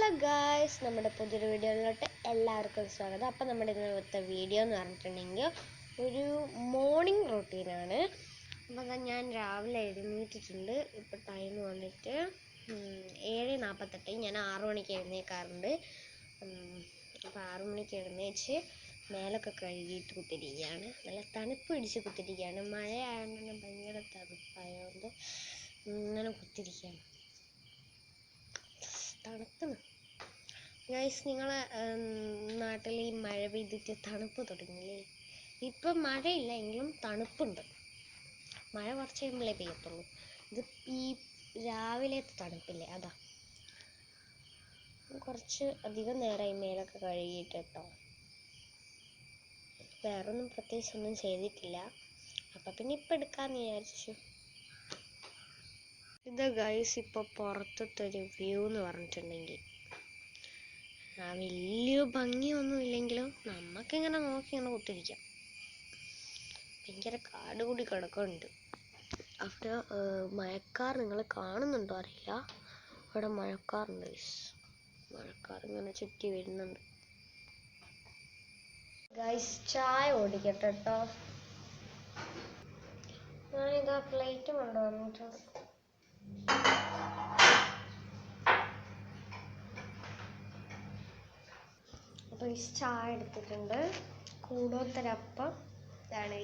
Hello guys, നമ്മുടെ പുതിയൊരു വീഡിയോയിലോട്ട് എല്ലാവർക്കും സ്വാഗതം. അപ്പം നമ്മുടെ ഇന്നത്തെ വീഡിയോ എന്ന് പറഞ്ഞിട്ടുണ്ടെങ്കിൽ ഒരു മോർണിംഗ് റൂട്ടീനാണ്. അപ്പം ഞാൻ രാവിലെ എഴുന്നേറ്റിട്ടുണ്ട്. ഇപ്പോൾ ടൈം വന്നിട്ട് 7:48. ഞാൻ 6 മണിക്ക് എഴുന്നേൽക്കാറുണ്ട്. അപ്പോൾ 6 മണിക്ക് എഴുന്നേച്ച് മേലൊക്കെ കഴുകിയിട്ട് കുത്തിരിക്കുകയാണ്. നല്ല തണുപ്പ് പിടിച്ച് കുത്തിരിക്കുകയാണ്. മഴ ആയതുകൊണ്ട് ഭയങ്കര തണുപ്പായതുകൊണ്ട് ഇങ്ങനെ കുത്തിരിക്കുകയാണ്. തണുക്കുന്നു ഗൈസ്. നിങ്ങളെ നാട്ടിൽ ഈ മഴ പെയ്തിട്ട് തണുപ്പ് തുടങ്ങിയില്ലേ? ഇപ്പം മഴയില്ല എങ്കിലും തണുപ്പുണ്ട്. മഴ കുറച്ച് കഴിയുമ്പോഴേ പെയ്യത്തുള്ളൂ. ഇത് ഈ രാവിലത്തെ തണുപ്പില്ലേ, അതാ. കുറച്ച് അധികം നേരമായി മേലൊക്കെ കഴുകിയിട്ട് കേട്ടോ. വേറൊന്നും പ്രത്യേകിച്ചൊന്നും ചെയ്തിട്ടില്ല. അപ്പം പിന്നെ ഇപ്പം എടുക്കാമെന്ന് വിചാരിച്ചു. ഇത് ഗൈസ് ഇപ്പോൾ പുറത്തത്തെ ഒരു വ്യൂ എന്ന് പറഞ്ഞിട്ടുണ്ടെങ്കിൽ വലിയ ഭംഗിയൊന്നും ഇല്ലെങ്കിലും നമുക്കിങ്ങനെ നോക്കി ഇങ്ങനെ കുത്തിരിക്കാം. ഭയങ്കര കാട് കൂടി കിടക്കുന്നുണ്ട്. അവിടെ മഴക്കാർ നിങ്ങൾ കാണുന്നുണ്ടോ അറിയില്ല. അവിടെ മഴക്കാറുണ്ട്. മഴക്കാർ ഇങ്ങനെ ചുറ്റി വരുന്നുണ്ട്. ഗൈസ് ചായ ഓടിക്കട്ടെ കേട്ടോ. ഞാനിതാ പ്ലേറ്റ് കൊണ്ടുവന്നിട്ടുണ്ട്. അപ്പോൾ ഈ ചായ എടുത്തിട്ടുണ്ട്. കൂടോത്തരപ്പം ഇതാണ്.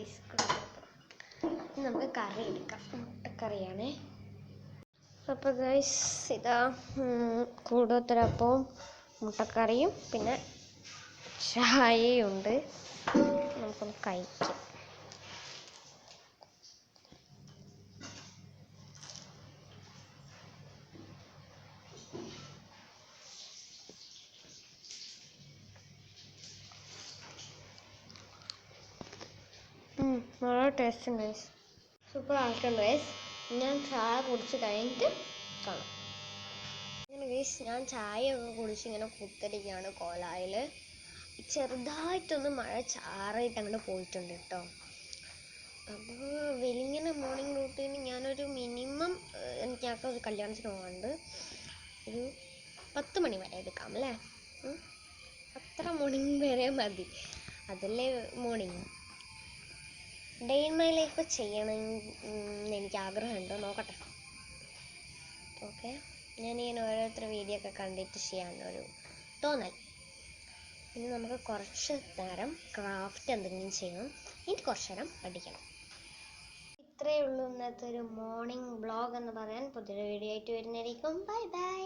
നമുക്ക് കറി എടുക്കാം. മുട്ടക്കറിയാണ്. അപ്പോൾ ഗൈസ് ഇതാ കൂടോത്തരപ്പവും മുട്ടക്കറിയും പിന്നെ ചായയും ഉണ്ട്. നമുക്കൊന്ന് കഴിക്കാം. നല്ല ടേസ്റ്റ് ഉണ്ട് ഗൈസ്. സൂപ്പർ ആയിട്ടുണ്ട് ഗൈസ്. ഞാൻ ചായ കുടിച്ച് കഴിഞ്ഞിട്ട് കാണാം. ഇങ്ങനെ ഗൈസ് ഞാൻ ചായ ഒക്കെ കുടിച്ച് ഇങ്ങനെ കുത്തിരിക്കുകയാണ് കോലായിൽ. ചെറുതായിട്ടൊന്ന് മഴ ചാറിയിട്ട് അങ്ങനെ പോയിട്ടുണ്ട് കേട്ടോ. അപ്പോൾ വെലിങ്ങനെ മോർണിംഗ് റൂട്ടീന് ഞാനൊരു മിനിമം ഞങ്ങൾക്ക് ഒരു കല്യാണത്തിന് പോകാനുണ്ട്. ഒരു 10 മണി വരെ എടുക്കാം അല്ലേ? അത്ര മോർണിംഗ് വരെ മതി. അതല്ലേ morning. Day in my life ചെയ്യണമെന്ന് എനിക്ക് ആഗ്രഹമുണ്ട്. നോക്കട്ടെ. ഓക്കെ, ഞാനിങ്ങനെ ഓരോരുത്തർ വീഡിയോ ഒക്കെ കണ്ടിട്ട് ചെയ്യാനൊരു തോന്നൽ. ഇനി നമുക്ക് കുറച്ച് നേരം ക്രാഫ്റ്റ് എന്തെങ്കിലും ചെയ്യണം. എനിക്ക് കുറച്ച് നേരം പഠിക്കണം. ഇത്രയേ ഉള്ളൂ ഇന്നത്തെ ഒരു മോർണിംഗ് വ്ളോഗ് എന്ന് പറയാൻ. പുതിയൊരു വീഡിയോ ആയിട്ട് വരുന്നതായിരിക്കും. Bye bye.